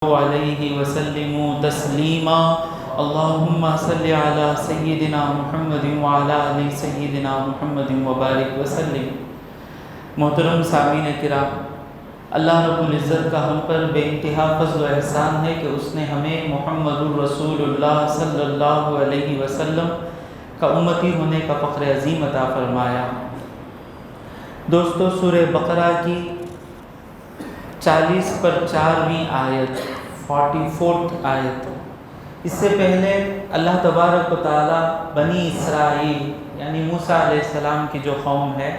علیہ وسلموا تسلیما اللہم صلی علی سیدنا محمد وعلی آل سیدنا محمد وبارک وسلم۔ محترم سامعین کرام، اللہ رب العزت کا ہم پر بے انتہا فضل و احسان ہے کہ اس نے ہمیں محمد الرسول اللہ صلی اللہ علیہ وسلم کا امتی ہونے کا فخر عظیم عطا فرمایا۔ دوستو، سورہ بقرہ کی 40 پر 4ویں آیت 44 آیت، اس سے پہلے اللہ تبارک و تعالی بنی اسرائیل یعنی موسیٰ علیہ السلام کی جو قوم ہے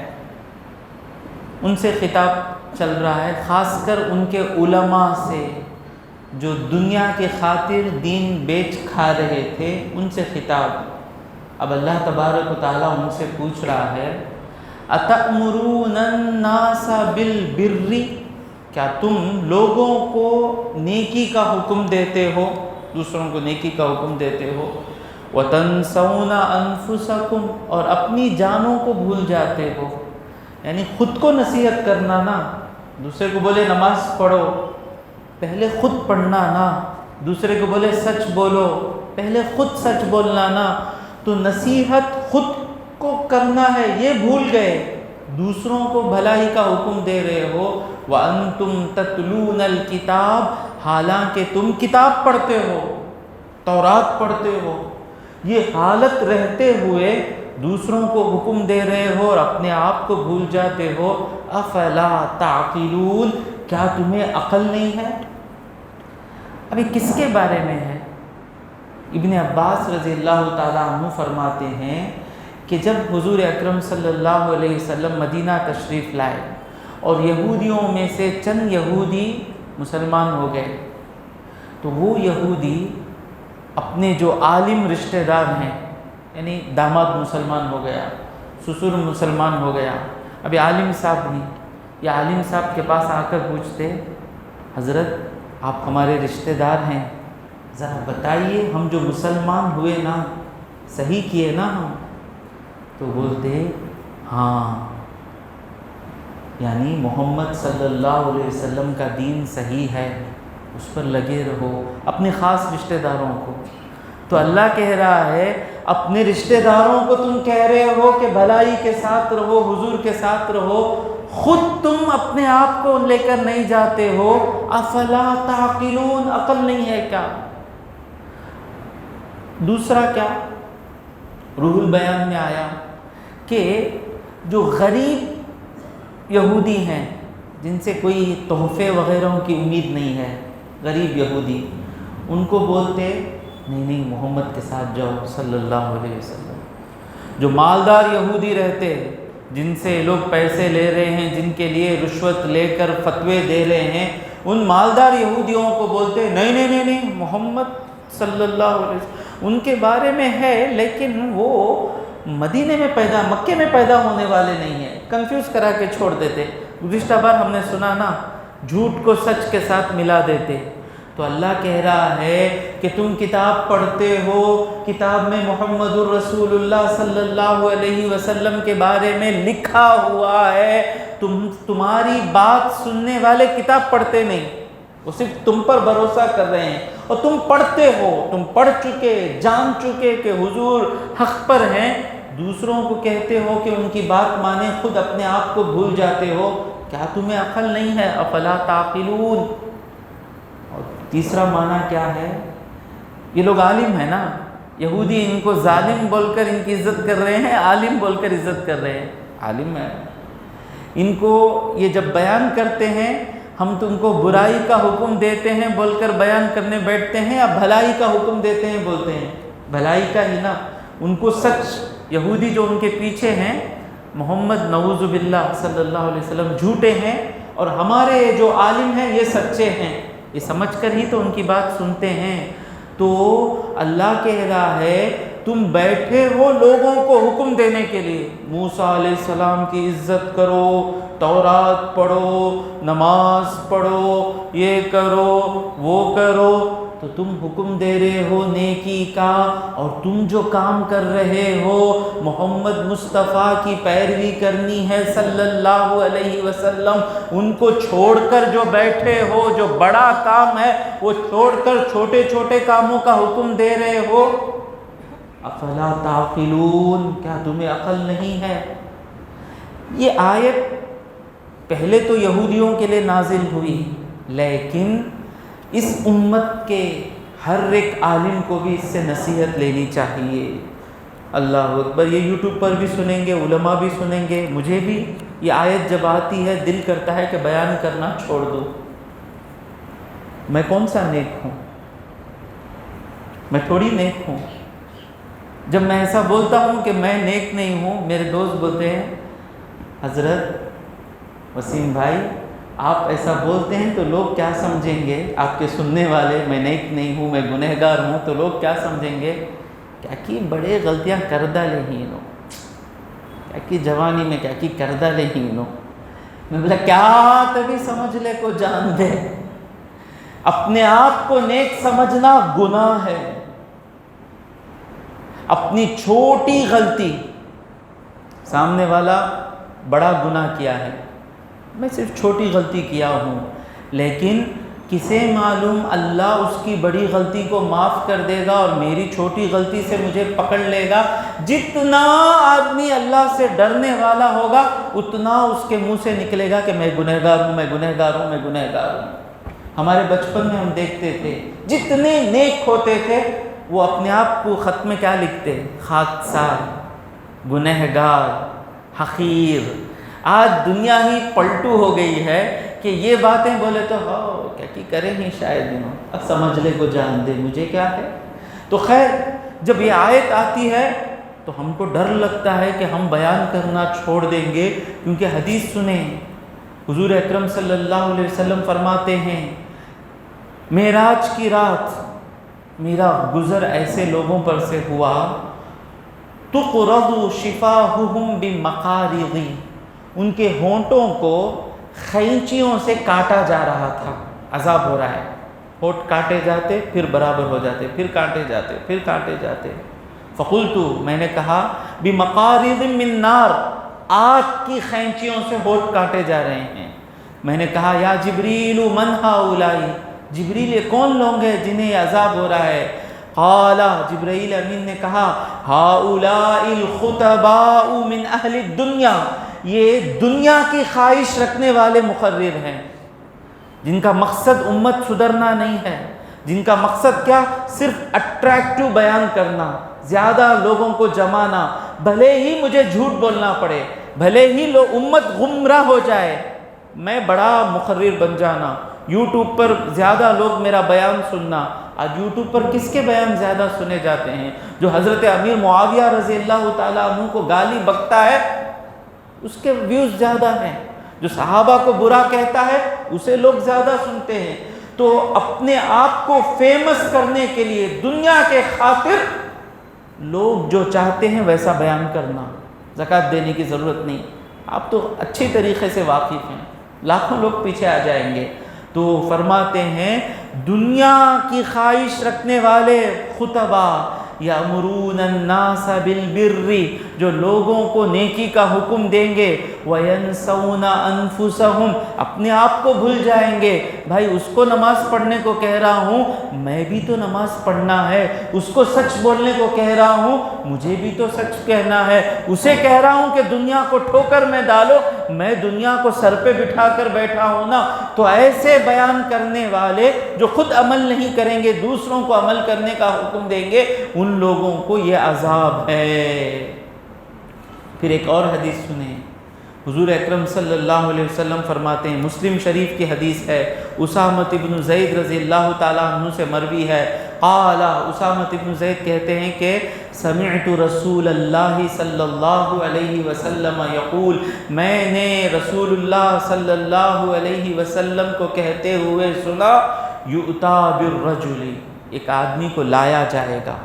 ان سے خطاب چل رہا ہے، خاص کر ان کے علماء سے جو دنیا کے خاطر دین بیچ کھا رہے تھے، ان سے خطاب۔ اب اللہ تبارک و تعالی ان سے پوچھ رہا ہے، اَتَأْمُرُونَ النَّاسَ بِالْبِرِّ، کیا تم لوگوں کو نیکی کا حکم دیتے ہو، دوسروں کو نیکی کا حکم دیتے ہو، وَتَنْسَوْنَ أَنفُسَكُمْ، اور اپنی جانوں کو بھول جاتے ہو۔ یعنی خود کو نصیحت کرنا نا، دوسرے کو بولے نماز پڑھو، پہلے خود پڑھنا نا، دوسرے کو بولے سچ بولو، پہلے خود سچ بولنا نا، تو نصیحت خود کو کرنا ہے یہ بھول گئے، دوسروں کو بھلائی کا حکم دے رہے ہو۔ وَأَنْتُمْ تَتْلُونَ الْكِتَابَ، حالانکہ تم کتاب پڑھتے ہو، تورات پڑھتے ہو، یہ حالت رہتے ہوئے دوسروں کو حکم دے رہے ہو اور اپنے آپ کو بھول جاتے ہو۔ أَفَلَا تَعْقِلُونَ، کیا تمہیں عقل نہیں ہے؟ ابھی کس کے بارے میں ہے؟ ابن عباس رضی اللہ تعالیٰ عنہ فرماتے ہیں کہ جب حضور اکرم صلی اللہ علیہ وسلم مدینہ تشریف لائے اور یہودیوں میں سے چند یہودی مسلمان ہو گئے، تو وہ یہودی اپنے جو عالم رشتہ دار ہیں، یعنی داماد مسلمان ہو گیا، سسر مسلمان ہو گیا، ابھی عالم صاحب نہیں، یا عالم صاحب کے پاس آ کر پوچھتے، حضرت آپ ہمارے رشتہ دار ہیں، ذرا بتائیے ہم جو مسلمان ہوئے نا صحیح کیے نا ہم؟ تو بولتے ہاں، یعنی محمد صلی اللہ علیہ وسلم کا دین صحیح ہے، اس پر لگے رہو، اپنے خاص رشتہ داروں کو۔ تو اللہ کہہ رہا ہے اپنے رشتہ داروں کو تم کہہ رہے ہو کہ بھلائی کے ساتھ رہو، حضور کے ساتھ رہو، خود تم اپنے آپ کو لے کر نہیں جاتے ہو۔ افلا تعقلون، عقل نہیں ہے کیا؟ دوسرا کیا روح البیان میں آیا کہ جو غریب یہودی ہیں جن سے کوئی تحفے وغیرہ کی امید نہیں ہے، غریب یہودی، ان کو بولتے نہیں محمد کے ساتھ جاؤ صلی اللہ علیہ وسلم۔ جو مالدار یہودی رہتے جن سے لوگ پیسے لے رہے ہیں، جن کے لیے رشوت لے کر فتوے دے رہے ہیں، ان مالدار یہودیوں کو بولتے نہیں محمد صلی اللہ علیہ وسلم ان کے بارے میں ہے، لیکن وہ مدینے میں پیدا، مکے میں پیدا ہونے والے نہیں ہیں، کنفیوز کرا کے چھوڑ دیتے۔ گزشتہ بار ہم نے سنا نا، جھوٹ کو سچ کے ساتھ ملا دیتے۔ تو اللہ کہہ رہا ہے کہ تم کتاب پڑھتے ہو، کتاب میں محمد الرسول اللہ صلی اللہ علیہ وسلم کے بارے میں لکھا ہوا ہے، تمہاری بات سننے والے کتاب پڑھتے نہیں، وہ صرف تم پر بھروسہ کر رہے ہیں، اور تم پڑھتے ہو، تم پڑھ چکے، جان چکے کہ حضور حق پر ہیں، دوسروں کو کہتے ہو کہ ان کی بات مانیں، خود اپنے آپ کو بھول جاتے ہو، کیا تمہیں عقل نہیں ہے؟ افلا تعقلون۔ اور تیسرا معنی کیا ہے؟ یہ لوگ عالم ہیں نا، یہودی ان کو ظالم بول کر ان کی عزت کر رہے ہیں، عالم بول کر عزت کر رہے ہیں، عالم ہے، ان کو یہ جب بیان کرتے ہیں ہم تم کو برائی کا حکم دیتے ہیں بول کر بیان کرنے بیٹھتے ہیں، یا بھلائی کا حکم دیتے ہیں بولتے ہیں بھلائی کا ہی نا، ان کو سچ، یہودی جو ان کے پیچھے ہیں محمد نعوذ باللہ صلی اللہ علیہ وسلم جھوٹے ہیں، اور ہمارے جو عالم ہیں یہ سچے ہیں، یہ سمجھ کر ہی تو ان کی بات سنتے ہیں۔ تو اللہ کہہ رہا ہے تم بیٹھے ہو لوگوں کو حکم دینے کے لیے، موسیٰ علیہ السلام کی عزت کرو، تورات پڑھو، نماز پڑھو، یہ کرو وہ کرو، تو تم حکم دے رہے ہو نیکی کا، اور تم جو کام کر رہے ہو محمد مصطفیٰ کی پیروی کرنی ہے صلی اللہ علیہ وسلم، ان کو چھوڑ کر جو بیٹھے ہو، جو بڑا کام ہے وہ چھوڑ کر چھوٹے چھوٹے کاموں کا حکم دے رہے ہو، افلا تعقلون، کیا تمہیں عقل نہیں ہے؟ یہ آیت پہلے تو یہودیوں کے لیے نازل ہوئی، لیکن اس امت کے ہر ایک عالم کو بھی اس سے نصیحت لینی چاہیے۔ اللہ اکبر، یہ یوٹیوب پر بھی سنیں گے، علماء بھی سنیں گے، مجھے بھی یہ آیت جب آتی ہے دل کرتا ہے کہ بیان کرنا چھوڑ دو۔ میں کون سا نیک ہوں؟ میں تھوڑی نیک ہوں۔ جب میں ایسا بولتا ہوں کہ میں نیک نہیں ہوں، میرے دوست بولتے ہیں حضرت وسیم بھائی آپ ایسا بولتے ہیں تو لوگ کیا سمجھیں گے، آپ کے سننے والے، میں نیک نہیں ہوں، میں گنہگار ہوں، تو لوگ کیا سمجھیں گے؟ کیا کی بڑے غلطیاں کردہ لہینو، کیا کی جوانی میں کیا کی کردہ لہینو۔ میں بولا کیا تبھی سمجھ لے کو جان دے، اپنے آپ کو نیک سمجھنا گناہ ہے۔ اپنی چھوٹی غلطی، سامنے والا بڑا گناہ کیا ہے، میں صرف چھوٹی غلطی کیا ہوں، لیکن کسے معلوم اللہ اس کی بڑی غلطی کو معاف کر دے گا اور میری چھوٹی غلطی سے مجھے پکڑ لے گا۔ جتنا آدمی اللہ سے ڈرنے والا ہوگا اتنا اس کے منہ سے نکلے گا کہ میں گنہگار ہوں، میں گنہگار ہوں، میں گنہگار ہوں۔ ہمارے بچپن میں ہم دیکھتے تھے جتنے نیک ہوتے تھے وہ اپنے آپ کو خط میں کیا لکھتے؟ خاکسار، گنہگار، حقیر۔ آج دنیا ہی پلٹو ہو گئی ہے کہ یہ باتیں بولے تو ہاں کیا کی کریں ہی شاید انہوں، اب سمجھ لے کو جان دے، مجھے کیا ہے۔ تو خیر جب یہ آیت آتی ہے تو ہم کو ڈر لگتا ہے کہ ہم بیان کرنا چھوڑ دیں گے، کیونکہ حدیث سنیں، حضور اکرم صلی اللہ علیہ وسلم فرماتے ہیں معراج کی رات میرا گزر ایسے لوگوں پر سے ہوا تقرض شفاہہم بمقارض، ان کے ہونٹوں کو خینچیوں سے کاٹا جا رہا تھا، عذاب ہو رہا ہے، ہونٹ کاٹے جاتے پھر برابر ہو جاتے، پھر کاٹے جاتے، پھر کاٹے جاتے۔ فقلت، میں نے کہا بمقارض من نار، آگ کی خینچیوں سے ہونٹ کاٹے جا رہے ہیں۔ میں نے کہا یا جبریل من ہؤلاء، جبریل یہ کون لوگ ہیں جنہیں یہ عذاب ہو رہا ہے؟ قال، جبرائیل امین نے کہا ہؤلاء الخطباء من اہل الدنیا، یہ دنیا کی خواہش رکھنے والے مقرر ہیں، جن کا مقصد امت سدھرنا نہیں ہے، جن کا مقصد کیا؟ صرف اٹریکٹیو بیان کرنا، زیادہ لوگوں کو جمانا، بھلے ہی مجھے جھوٹ بولنا پڑے، بھلے ہی امت گمراہ ہو جائے، میں بڑا مقرر بن جانا، یوٹیوب پر زیادہ لوگ میرا بیان سننا۔ آج یوٹیوب پر کس کے بیان زیادہ سنے جاتے ہیں؟ جو حضرت امیر معاویہ رضی اللہ تعالیٰ عنہ کو گالی بکتا ہے اس کے ویوز زیادہ ہیں، جو صحابہ کو برا کہتا ہے اسے لوگ زیادہ سنتے ہیں۔ تو اپنے آپ کو فیمس کرنے کے لیے دنیا کے خاطر لوگ جو چاہتے ہیں ویسا بیان کرنا، زکوٰۃ دینے کی ضرورت نہیں، آپ تو اچھی طریقے سے واقف ہیں، لاکھوں لوگ پیچھے آ جائیں گے۔ تو فرماتے ہیں دنیا کی خواہش رکھنے والے خطبہ یامرون الناس بالبر، جو لوگوں کو نیکی کا حکم دیں گے، وینسون انفسہم، اپنے آپ کو بھول جائیں گے۔ بھائی اس کو نماز پڑھنے کو کہہ رہا ہوں، میں بھی تو نماز پڑھنا ہے، اس کو سچ بولنے کو کہہ رہا ہوں، مجھے بھی تو سچ کہنا ہے، اسے کہہ رہا ہوں کہ دنیا کو ٹھوکر میں ڈالو، میں دنیا کو سر پہ بٹھا کر بیٹھا ہوں نا۔ تو ایسے بیان کرنے والے جو خود عمل نہیں کریں گے، دوسروں کو عمل کرنے کا حکم دیں گے، ان لوگوں کو یہ عذاب ہے۔ پھر ایک اور حدیث سنیں، حضور اکرم صلی اللہ علیہ وسلم فرماتے ہیں، مسلم شریف کی حدیث ہے، اسامہ بن زید رضی اللہ تعالیٰ عنہ سے مروی ہے، قال، اسامہ بن زید کہتے ہیں کہ سمعت رسول اللہ صلی اللہ علیہ وسلم یقول، میں نے رسول اللہ صلی اللہ علیہ وسلم کو کہتے ہوئے سنا، یؤتی بالرجل، ایک آدمی کو لایا جائے گا،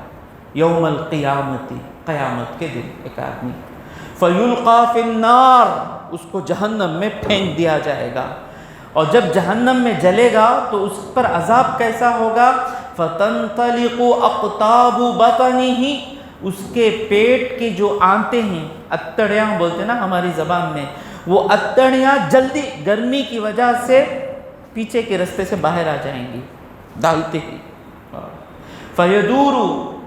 یوم القیامت، قیامت کے دن ایک آدمی، فیلقی فی النار، اس کو جہنم میں پھینک دیا جائے گا، اور جب جہنم میں جلے گا تو اس پر عذاب کیسا ہوگا؟ فتنطلق اقطاب بطنہ، اس کے پیٹ کی جو آنتیں ہیں، اتڑیاں بولتے ہیں نا ہماری زبان میں، وہ اتڑیاں جلدی گرمی کی وجہ سے پیچھے کے رستے سے باہر آ جائیں گی ڈالتے ہی. فیدور،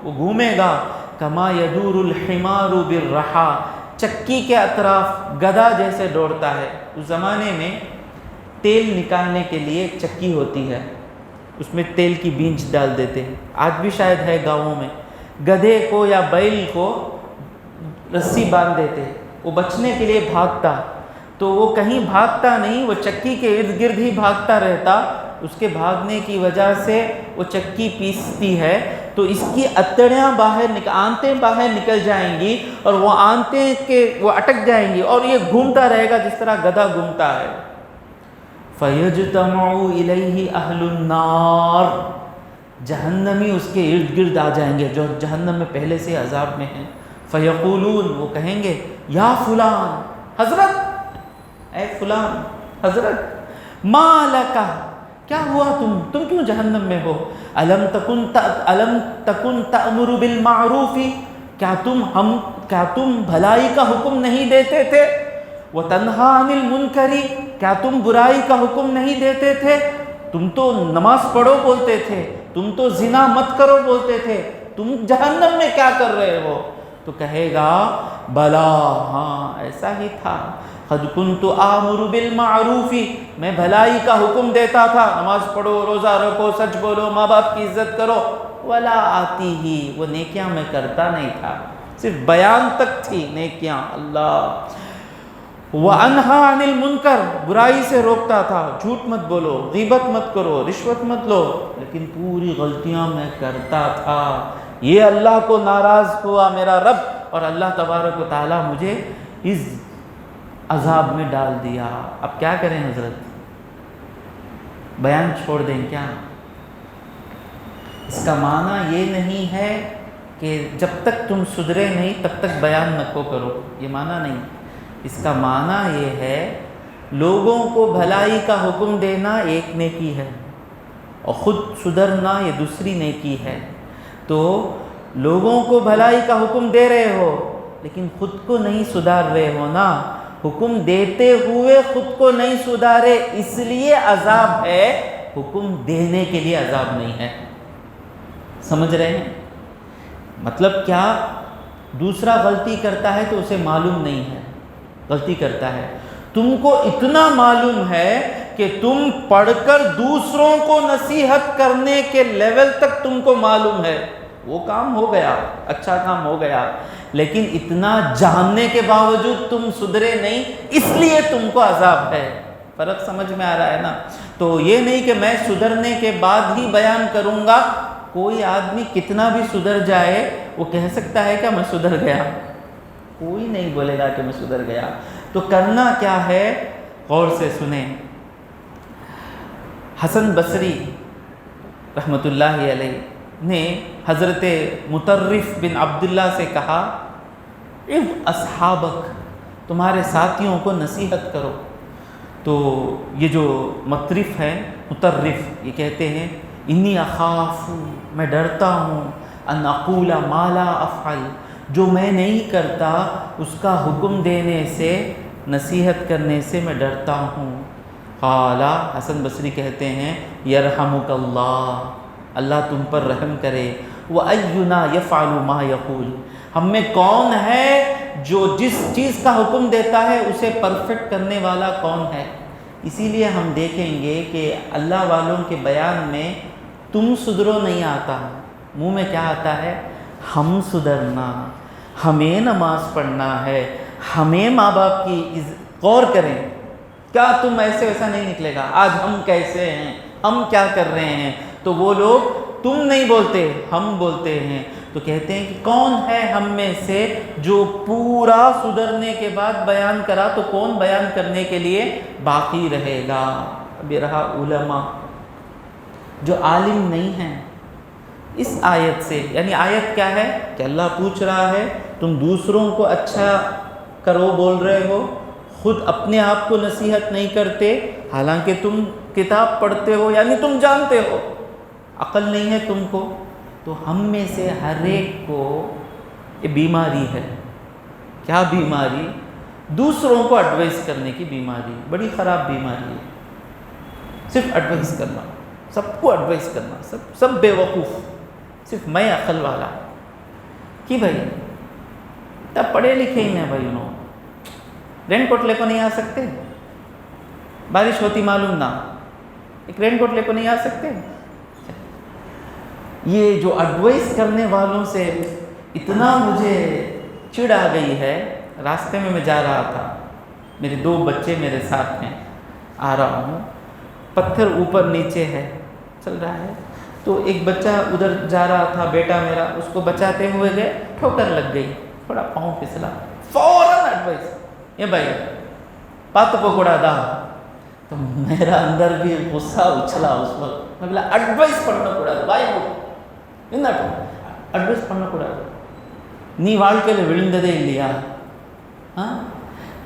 وہ گھومے گا، کما یدور الحمار بالرحا، چکی کے اطراف گدھا جیسے دوڑتا ہے. اس زمانے میں تیل نکالنے کے لیے چکی ہوتی ہے، اس میں تیل کی بینچ ڈال دیتے ہیں، آج بھی شاید ہے گاؤں میں. گدھے کو یا بیل کو رسی باندھ دیتے، وہ بچنے کے لیے بھاگتا، تو وہ کہیں بھاگتا نہیں، وہ چکی کے ارد گرد ہی بھاگتا رہتا. اس کے بھاگنے کی وجہ سے وہ چکی پیستی ہے، تو اس کی اتڑیاں آنتیں باہر نکل جائیں گی، اور وہ آنتیں وہ اٹک جائیں گی، اور یہ گھومتا رہے گا جس طرح گدھا گھومتا ہے. فَيَجْتَمَعُ إِلَيْهِ أَهْلُ النَّارِ، جہنمی اس کے ارد گرد آ جائیں گے جو جہنم میں پہلے سے عذاب میں ہیں. فَيَقُولُونَ، وہ کہیں گے، یا فلان، حضرت، اے فلان، حضرت، ما لکا، کیا ہوا تم کیوں جہنم میں ہو؟ الم تکن تأمر بالمعروف، کیا تم بھلائی کا حکم نہیں دیتے تھے؟ وتنہا عن المنکر، کیا تم برائی کا حکم نہیں دیتے تھے؟ تم تو نماز پڑھو بولتے تھے، تم تو زنا مت کرو بولتے تھے، تم جہنم میں کیا کر رہے ہو؟ تو کہے گا بلا، ہاں ایسا ہی تھا. قد کنت آمر بالمعروف، میں بھلائی کا حکم دیتا تھا، نماز پڑھو، روزہ رکھو، سچ بولو، ماں باپ کی عزت کرو. ولا آتی ہی، وہ نیکیاں میں کرتا نہیں تھا، صرف بیان تک تھی نیکیاں. اللہ. وانہا عن المنکر، برائی سے روکتا تھا، جھوٹ مت بولو، غیبت مت کرو، رشوت مت لو، لیکن پوری غلطیاں میں کرتا تھا. یہ اللہ کو ناراض ہوا میرا رب، اور اللہ تبارک و تعالیٰ مجھے اس عذاب میں ڈال دیا. اب کیا کریں حضرت؟ بیان چھوڑ دیں کیا؟ اس کا معنی یہ نہیں ہے کہ جب تک تم سدھرے نہیں تب تک بیان نہ کرو، یہ معنی نہیں. اس کا معنی یہ ہے لوگوں کو بھلائی کا حکم دینا ایک نیکی ہے، اور خود سدھرنا یہ دوسری نیکی ہے. تو لوگوں کو بھلائی کا حکم دے رہے ہو لیکن خود کو نہیں سدھار رہے ہو نا. حکم دیتے ہوئے خود کو نہیں سدھارے، اس لیے عذاب ہے، حکم دینے کے لیے عذاب نہیں ہے. سمجھ رہے ہیں مطلب کیا؟ دوسرا غلطی کرتا ہے تو اسے معلوم نہیں ہے غلطی کرتا ہے، تم کو اتنا معلوم ہے کہ تم پڑھ کر دوسروں کو نصیحت کرنے کے لیول تک تم کو معلوم ہے، وہ کام ہو گیا، اچھا کام ہو گیا. لیکن اتنا جاننے کے باوجود تم سدھرے نہیں، اس لیے تم کو عذاب ہے. فرق سمجھ میں آ رہا ہے نا؟ تو یہ نہیں کہ میں سدھرنے کے بعد ہی بیان کروں گا. کوئی آدمی کتنا بھی سدھر جائے وہ کہہ سکتا ہے کہ میں سدھر گیا، کوئی نہیں بولے گا کہ میں سدھر گیا. تو کرنا کیا ہے؟ غور سے سنیں. حسن بصری رحمۃ اللہ علیہ نے حضرت مطرف بن عبداللہ سے کہا، اصحابک، تمہارے ساتھیوں کو نصیحت کرو. تو یہ جو مطرف ہے، مطرف، یہ کہتے ہیں انی اخاف، میں ڈرتا ہوں، ان اقول ما لا افعل، جو میں نہیں کرتا اس کا حکم دینے سے، نصیحت کرنے سے میں ڈرتا ہوں. قال، حسن بصری کہتے ہیں یرحمک اللہ، اللہ تم پر رحم کرے. وَأَيُّنَا يَفْعَلُ مَا يَقُولُ، ہم میں کون ہے جو جس چیز کا حکم دیتا ہے اسے پرفیکٹ کرنے والا کون ہے؟ اسی لیے ہم دیکھیں گے کہ اللہ والوں کے بیان میں تم سدھرو نہیں آتا، منہ میں کیا آتا ہے؟ ہم سدھرنا، ہمیں نماز پڑھنا ہے، ہمیں ماں باپ کی غور کریں. کیا تم ایسے ویسا نہیں نکلے گا، آج ہم کیسے ہیں، ہم کیا کر رہے ہیں. تو وہ لوگ تم نہیں بولتے، ہم بولتے ہیں. تو کہتے ہیں کہ کون ہے ہم میں سے جو پورا سدھرنے کے بعد بیان کرا، تو کون بیان کرنے کے لیے باقی رہے گا؟ ابھی رہا علماء جو عالم نہیں ہیں. اس آیت سے، یعنی آیت کیا ہے کہ اللہ پوچھ رہا ہے تم دوسروں کو اچھا کرو بول رہے ہو، خود اپنے آپ کو نصیحت نہیں کرتے، حالانکہ تم کتاب پڑھتے ہو، یعنی تم جانتے ہو. عقل نہیں ہے تم کو، تو ہم میں سے ہر ایک کو یہ بیماری ہے۔ کیا بیماری؟ دوسروں کو ایڈوائز کرنے کی بیماری، بڑی خراب بیماری ہے۔ صرف ایڈوائز کرنا، سب کو ایڈوائز کرنا، سب بے وقوف، صرف میں عقل والا کہ بھائی تب پڑھے لکھے ہی ہیں بھائی، انہوں رین کوٹ لے کو نہیں آ سکتے، بارش ہوتی معلوم نہ، ایک رین کوٹ لے کو نہیں آ سکتے۔ یہ جو ایڈوائز کرنے والوں سے اتنا مجھے چڑ آ گئی ہے۔ راستے میں جا رہا تھا، میرے 2 بچے میرے ساتھ ہیں، آ رہا ہوں، پتھر اوپر نیچے ہے، چل رہا ہے، تو ایک بچہ ادھر جا رہا تھا، بیٹا میرا، اس کو بچاتے ہوئے گئے، ٹھوکر لگ گئی، تھوڑا پاؤں پھسلا، فوراً ایڈوائز، یہ بھائی پات پکوڑا دا، تو میرا اندر بھی غصہ اچھلا اس وقت، میں بولا ایڈوائز پڑھنا پڑا بھائی، ایڈوائز پڑھنا پڑا، نی வாழ்க்கையில விழுந்ததே இல்லையா؟ ہاں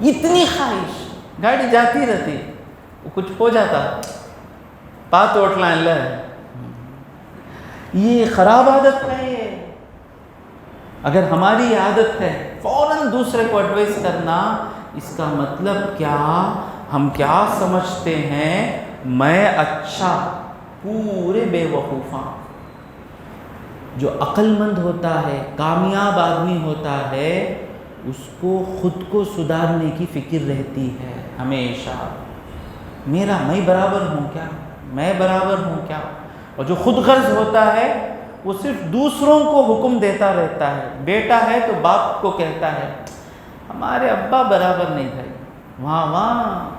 اتنی خواہش، گاڑی جاتی رہتی، کچھ ہو جاتا، پات اوٹلا ہے، یہ خراب عادت ہے۔ یہ اگر ہماری عادت ہے فوراً دوسرے کو ایڈوائز کرنا، اس کا مطلب کیا؟ ہم کیا سمجھتے ہیں؟ میں اچھا، پورے بے وقوفاں۔ جو عقل مند ہوتا ہے، کامیاب آدمی ہوتا ہے، اس کو خود کو سدھارنے کی فکر رہتی ہے ہمیشہ، میں برابر ہوں کیا، میں برابر ہوں کیا۔ اور جو خود غرض ہوتا ہے وہ صرف دوسروں کو حکم دیتا رہتا ہے۔ بیٹا ہے تو باپ کو کہتا ہے ہمارے ابا برابر نہیں بھائی، وہاں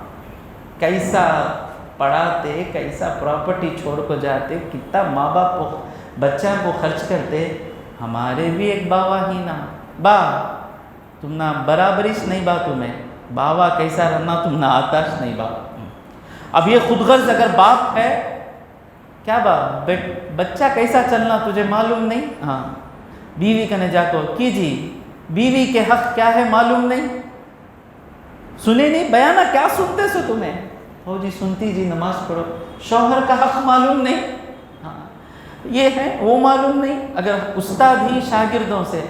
کیسا پڑھاتے، کیسا پراپرٹی چھوڑ کو جاتے، کتنا ماں باپ کو بچہ کو خرچ کرتے، ہمارے بھی ایک باوا ہی نا، با تم نہ برابریش نہیں با، تمہیں باوا کیسا رہنا تم نہ آتاش نہیں با۔ اب یہ خود غرض اگر باپ ہے، کیا باپ بچہ کیسا چلنا تجھے معلوم نہیں؟ ہاں بیوی کنے جا کو کی جی بیوی کے حق کیا ہے معلوم نہیں، سنے نہیں بیانہ کیا سنتے سو تمہیں؟ ہو جی سنتی جی نماز پڑھو، شوہر کا حق معلوم نہیں، ہاں یہ ہے وہ معلوم نہیں۔ اگر استاد ہی شاگردوں سے،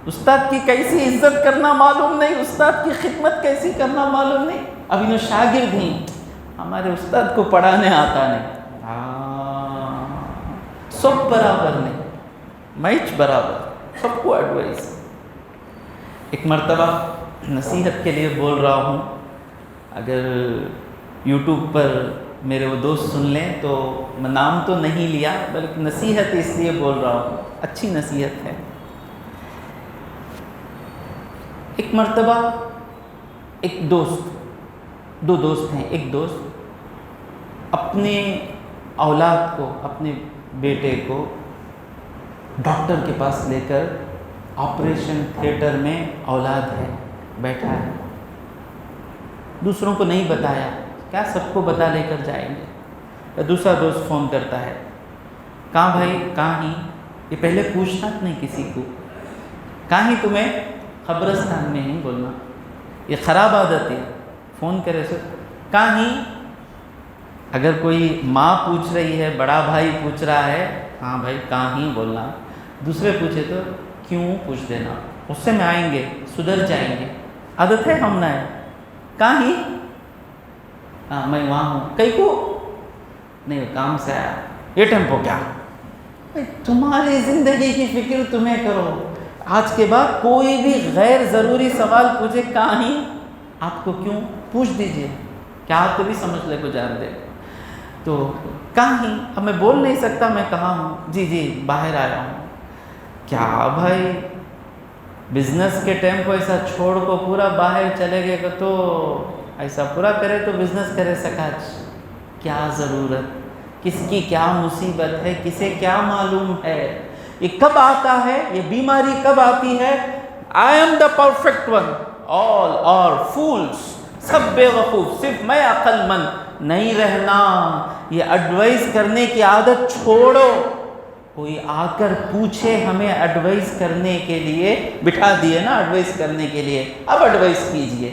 استاد کی کیسی عزت کرنا معلوم نہیں، استاد کی خدمت کیسی کرنا معلوم نہیں، اب انہوں شاگرد ہی ہمارے استاد کو پڑھانے آتا نہیں، سب برابر نہیں، میچ برابر، سب کو ایڈوائز۔ ایک مرتبہ نصیحت کے لیے بول رہا ہوں، اگر یوٹیوب پر میرے وہ دوست سن لیں تو میں نام تو نہیں لیا، بلکہ نصیحت اس لیے بول رہا ہوں، اچھی نصیحت ہے۔ ایک مرتبہ ایک دوست، 2 دوست ہیں، ایک دوست اپنے اولاد کو، اپنے بیٹے کو ڈاکٹر کے پاس لے کر آپریشن تھیٹر میں، اولاد ہے بیٹھا ہے، دوسروں کو نہیں بتایا، کیا سب کو بتا لے کر جائیں گے۔ دوسرا دوست فون کرتا ہے، کہاں بھائی کہاں ہی، یہ پہلے پوچھنا نہیں کسی کو، کہاں ہی تمہیں؟ قبرستان میں ہی بولنا، یہ خراب عادت ہے، فون کرے سو کہاں ہی۔ اگر کوئی ماں پوچھ رہی ہے، بڑا بھائی پوچھ رہا ہے، ہاں بھائی کہاں ہی بولنا، دوسرے پوچھے تو کیوں پوچھ دینا، اس سے میں آئیں گے، سدھر جائیں گے، عادت ہے ہم نہ ہے، کہاں ہی، ہاں میں وہاں ہوں، کئی کو نہیں کام سے آیا، یہ ٹیمپو کیا، تمہاری زندگی کی فکر تمہیں کرو، آج کے بعد کوئی بھی غیر ضروری سوال پوچھے کہاں ہی، آپ کو کیوں پوچھ دیجئے، کیا آپ کو بھی سمجھ لے کو جان دے، تو کہاں ہی، اب میں بول نہیں سکتا میں کہاں ہوں، جی جی باہر آیا ہوں، کیا بھائی بزنس کے ٹائم کو ایسا چھوڑ کو پورا باہر چلے گئے کہ تو ایسا پورا کرے تو بزنس کرے سکاچ، کیا ضرورت، کس کی کیا مصیبت ہے، کسے کیا معلوم ہے، یہ کب آتا ہے، یہ بیماری کب آتی ہے، I am the perfect one, all are fools، سب بے وقوف، صرف میں عقل مند نہیں رہنا، یہ ایڈوائز کرنے کی عادت چھوڑو۔ کوئی آ کر پوچھے ہمیں ایڈوائز کرنے کے لیے، بٹھا دیے نا ایڈوائز کرنے کے لیے، اب ایڈوائز کیجئے،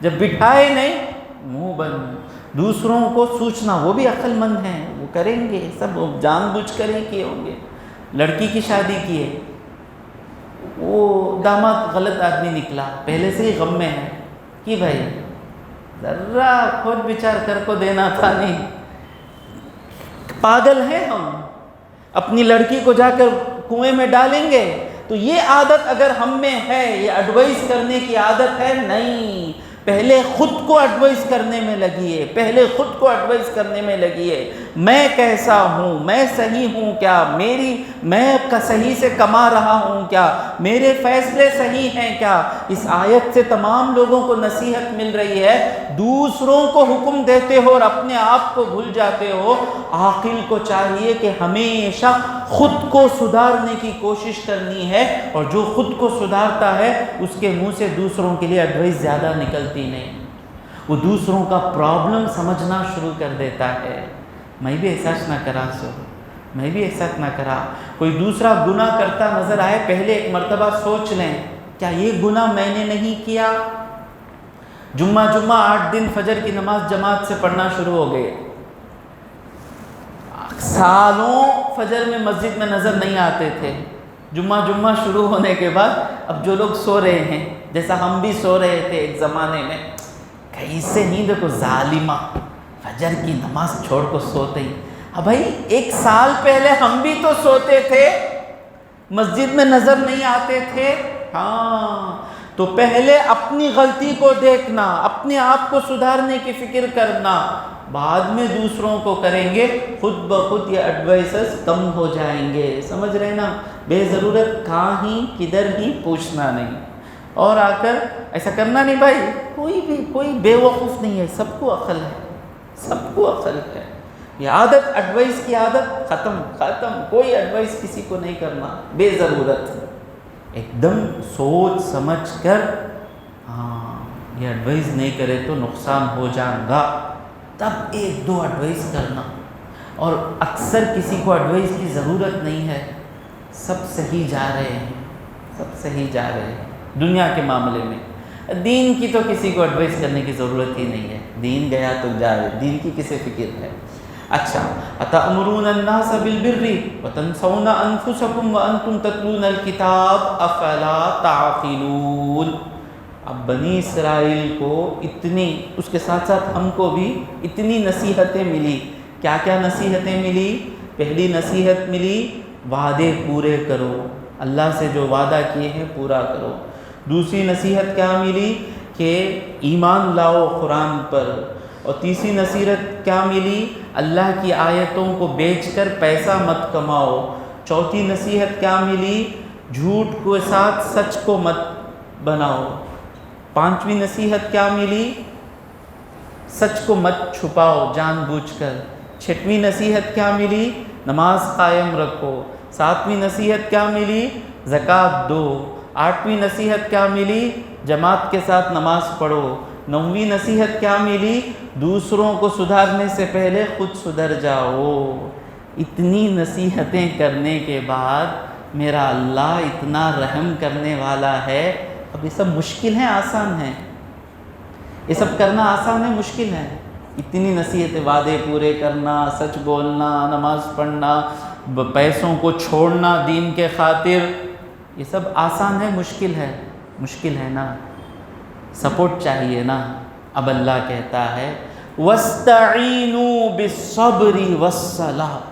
جب بٹھائے نہیں منہ بند، دوسروں کو سوچنا، وہ بھی عقل مند ہیں، وہ کریں گے، سب جان بوجھ کر ہی کیے ہوں گے۔ لڑکی کی شادی کی ہے، وہ داماد غلط آدمی نکلا، پہلے سے ہی غم میں ہے کہ بھائی ذرا خود بچار کر کو دینا تھا، نہیں پاگل ہیں ہم، اپنی لڑکی کو جا کر کنویں میں ڈالیں گے؟ تو یہ عادت اگر ہم میں ہے، یہ ایڈوائز کرنے کی عادت ہے، نہیں، پہلے خود کو ایڈوائز کرنے میں لگیے، پہلے خود کو ایڈوائز کرنے میں لگیے، میں کیسا ہوں، میں صحیح ہوں کیا، میں صحیح سے کما رہا ہوں کیا، میرے فیصلے صحیح ہیں کیا۔ اس آیت سے تمام لوگوں کو نصیحت مل رہی ہے، دوسروں کو حکم دیتے ہو اور اپنے آپ کو بھول جاتے ہو۔ عاقل کو چاہیے کہ ہمیشہ خود کو سدھارنے کی کوشش کرنی ہے، اور جو خود کو سدھارتا ہے اس کے منہ سے دوسروں کے لیے ایڈوائس زیادہ نکلتی نہیں، وہ دوسروں کا پرابلم سمجھنا شروع کر دیتا ہے۔ میں بھی احساس نہ کرا میں بھی احساس نہ کرا، کوئی دوسرا گناہ کرتا نظر آئے، پہلے ایک مرتبہ سوچ لیں کیا یہ گناہ میں نے نہیں کیا؟ جمعہ 8 دن فجر کی نماز جماعت سے پڑھنا شروع ہو گئے، سالوں فجر میں مسجد میں نظر نہیں آتے تھے، جمعہ شروع ہونے کے بعد اب جو لوگ سو رہے ہیں، جیسا ہم بھی سو رہے تھے ایک زمانے میں، کیسے نیند کو ظالمہ فجر کی نماز چھوڑ کو سوتے ہی۔ اب بھائی 1 سال پہلے ہم بھی تو سوتے تھے، مسجد میں نظر نہیں آتے تھے۔ ہاں، تو پہلے اپنی غلطی کو دیکھنا، اپنے آپ کو سدھارنے کی فکر کرنا، بعد میں دوسروں کو کریں گے، خود بخود یہ ایڈوائسز کم ہو جائیں گے۔ سمجھ رہے نا؟ بے ضرورت کہاں ہی کدھر ہی پوچھنا نہیں، اور آ کر ایسا کرنا نہیں۔ بھائی کوئی بے وقوف نہیں ہے، سب کو عقل ہے، سب کو عقل ہے۔ یہ عادت، ایڈوائس کی عادت ختم، کوئی ایڈوائس کسی کو نہیں کرنا بے ضرورت، ایک دم سوچ سمجھ کر، ہاں یہ ایڈوائس نہیں کرے تو نقصان ہو جائے گا، تب 1-2 ایڈوائس کرنا۔ اور اکثر کسی کو ایڈوائس کی ضرورت نہیں ہے، سب صحیح جا رہے ہیں، سب صحیح جا رہے ہیں دنیا کے معاملے میں۔ دین کی تو کسی کو ایڈوائس کرنے کی ضرورت ہی نہیں ہے، دین گیا تو جا رہے، دین کی کسے فکر ہے؟ اچھا، اتأمرون الناس بالبر وتنسون انفسکم وانتم تتلون الکتاب افلا تعقلون۔ اب بنی اسرائیل کو اتنی، اس کے ساتھ ساتھ ہم کو بھی اتنی نصیحتیں ملی۔ کیا کیا نصیحتیں ملی؟ پہلی نصیحت ملی وعدے پورے کرو، اللہ سے جو وعدہ کیے ہیں پورا کرو۔ دوسری نصیحت کیا ملی؟ کہ ایمان لاؤ قرآن پر۔ اور تیسری نصیحت کیا ملی؟ اللہ کی آیتوں کو بیچ کر پیسہ مت کماؤ۔ چوتھی نصیحت کیا ملی؟ جھوٹ کے ساتھ سچ کو مت بناؤ۔ پانچویں نصیحت کیا ملی؟ سچ کو مت چھپاؤ جان بوجھ کر۔ چھٹویں نصیحت کیا ملی؟ نماز قائم رکھو۔ ساتویں نصیحت کیا ملی؟ زکوٰۃ دو۔ آٹھویں نصیحت کیا ملی؟ جماعت کے ساتھ نماز پڑھو۔ نویں نصیحت کیا ملی؟ دوسروں کو سدھارنے سے پہلے خود سدھر جاؤ۔ اتنی نصیحتیں کرنے کے بعد میرا اللہ اتنا رحم کرنے والا ہے۔ اب یہ سب مشکل ہیں آسان ہیں؟ یہ سب کرنا آسان ہے مشکل ہے؟ اتنی نصیحتیں، وعدے پورے کرنا، سچ بولنا، نماز پڑھنا، پیسوں کو چھوڑنا دین کے خاطر، یہ سب آسان ہے مشکل ہے؟ مشکل ہے نا، سپورٹ چاہیے نا۔ اب اللہ کہتا ہے وَاسْتَعِینُوا بِالصَّبْرِ وَالصَّلَاةِ،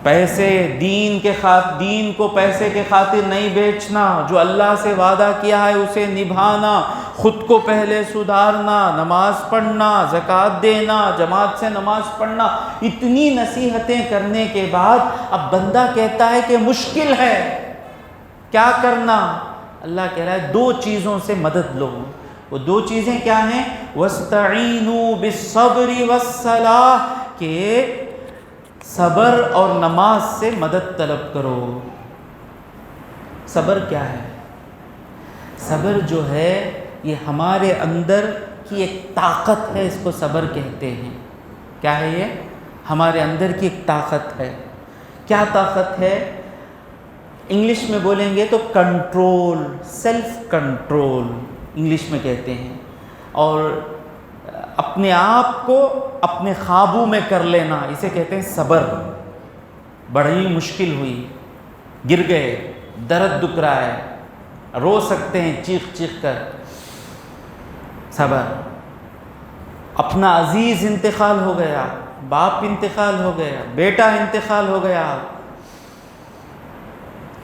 پیسے دین کو پیسے کے خاطر نہیں بیچنا، جو اللہ سے وعدہ کیا ہے اسے نبھانا، خود کو پہلے سدھارنا، نماز پڑھنا، زکوٰۃ دینا، جماعت سے نماز پڑھنا۔ اتنی نصیحتیں کرنے کے بعد اب بندہ کہتا ہے کہ مشکل ہے، کیا کرنا؟ اللہ کہہ رہا ہے 2 چیزوں سے مدد لو۔ وہ 2 چیزیں کیا ہیں؟ وَاسْتَعِینُوا بِالصَّبْرِ وَالصَّلَاةِ، کہ صبر اور نماز سے مدد طلب کرو۔ صبر کیا ہے؟ صبر جو ہے یہ ہمارے اندر کی ایک طاقت ہے، اس کو صبر کہتے ہیں۔ کیا ہے یہ؟ ہمارے اندر کی ایک طاقت ہے۔ کیا طاقت ہے؟ انگلش میں بولیں گے تو کنٹرول، سیلف کنٹرول انگلش میں کہتے ہیں، اور اپنے آپ کو اپنے قابو میں کر لینا، اسے کہتے ہیں صبر۔ بڑی مشکل ہوئی، گر گئے، درد دکھ رہا ہے، رو سکتے ہیں چیخ چیخ کر، صبر۔ اپنا عزیز انتقال ہو گیا، باپ انتقال ہو گیا، بیٹا انتقال ہو گیا،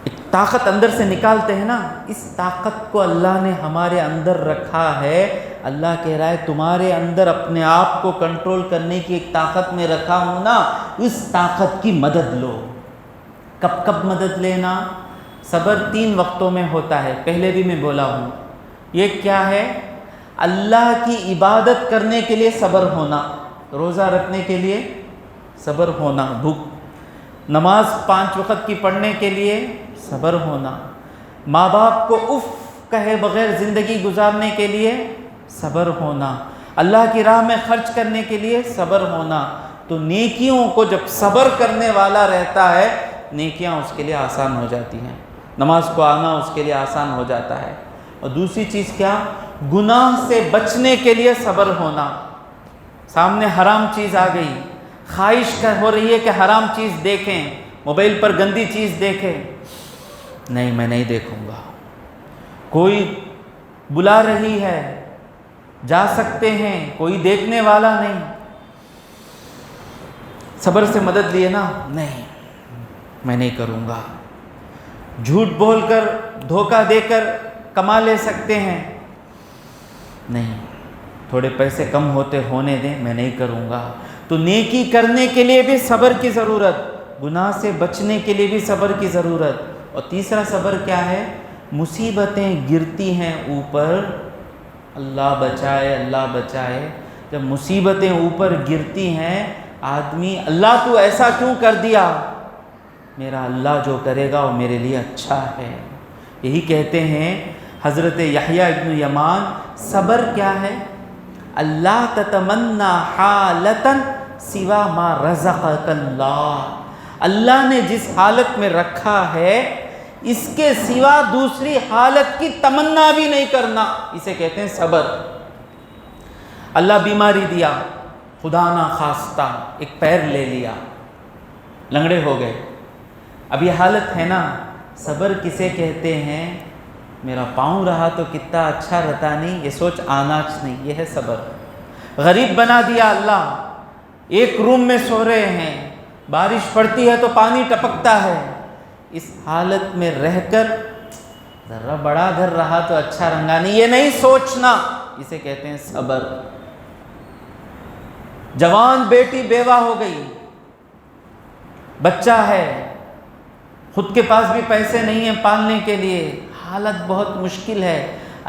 ایک طاقت اندر سے نکالتے ہیں نا، اس طاقت کو اللہ نے ہمارے اندر رکھا ہے۔ اللہ کہہ رہا ہے تمہارے اندر اپنے آپ کو کنٹرول کرنے کی ایک طاقت میں رکھا ہوں نا، اس طاقت کی مدد لو۔ کب کب مدد لینا؟ صبر 3 وقتوں میں ہوتا ہے، پہلے بھی میں بولا ہوں۔ یہ کیا ہے؟ اللہ کی عبادت کرنے کے لیے صبر ہونا، روزہ رکھنے کے لیے صبر ہونا، بھوک، نماز 5 وقت کی پڑھنے کے لیے صبر ہونا، ماں باپ کو اف کہے بغیر زندگی گزارنے کے لیے صبر ہونا، اللہ کی راہ میں خرچ کرنے کے لیے صبر ہونا۔ تو نیکیوں کو جب صبر کرنے والا رہتا ہے، نیکیاں اس کے لیے آسان ہو جاتی ہیں، نماز کو آنا اس کے لیے آسان ہو جاتا ہے۔ اور دوسری چیز کیا؟ گناہ سے بچنے کے لیے صبر ہونا۔ سامنے حرام چیز آ گئی، خواہش ہو رہی ہے کہ حرام چیز دیکھیں، موبائل پر گندی چیز دیکھیں، نہیں میں نہیں دیکھوں گا، کوئی بلا رہی ہے، جا سکتے ہیں، کوئی دیکھنے والا نہیں، صبر سے مدد لیے نا، نہیں میں نہیں کروں گا۔ جھوٹ بول کر، دھوکہ دے کر کما لے سکتے ہیں، نہیں تھوڑے پیسے کم ہونے دیں، میں نہیں کروں گا۔ تو نیکی کرنے کے لیے بھی صبر کی ضرورت، گناہ سے بچنے کے لیے بھی صبر کی ضرورت۔ اور تیسرا صبر کیا ہے؟ مصیبتیں گرتی ہیں اوپر، اللہ بچائے اللہ بچائے، جب مصیبتیں اوپر گرتی ہیں آدمی، اللہ تو ایسا کیوں کر دیا؟ میرا اللہ جو کرے گا وہ میرے لیے اچھا ہے۔ یہی کہتے ہیں حضرت یحییٰ ابن یمان، صبر کیا ہے؟ اللہ تتمنا حالتا سوا ما رزقک اللہ، اللہ نے جس حالت میں رکھا ہے اس کے سوا دوسری حالت کی تمنا بھی نہیں کرنا، اسے کہتے ہیں صبر۔ اللہ بیماری دیا، خدا نہ خواستہ ایک پیر لے لیا، لنگڑے ہو گئے، اب یہ حالت ہے نا، صبر کسے کہتے ہیں؟ میرا پاؤں رہا تو کتنا اچھا رہتا نہیں، یہ سوچ آناچ نہیں، یہ ہے صبر۔ غریب بنا دیا اللہ، ایک روم میں سو رہے ہیں، بارش پڑتی ہے تو پانی ٹپکتا ہے، اس حالت میں رہ کر ذرا بڑا گھر رہا تو اچھا رنگا نہیں، یہ نہیں سوچنا، اسے کہتے ہیں صبر۔ جوان بیٹی بیوہ ہو گئی، بچہ ہے، خود کے پاس بھی پیسے نہیں ہیں پالنے کے لیے، حالت بہت مشکل ہے،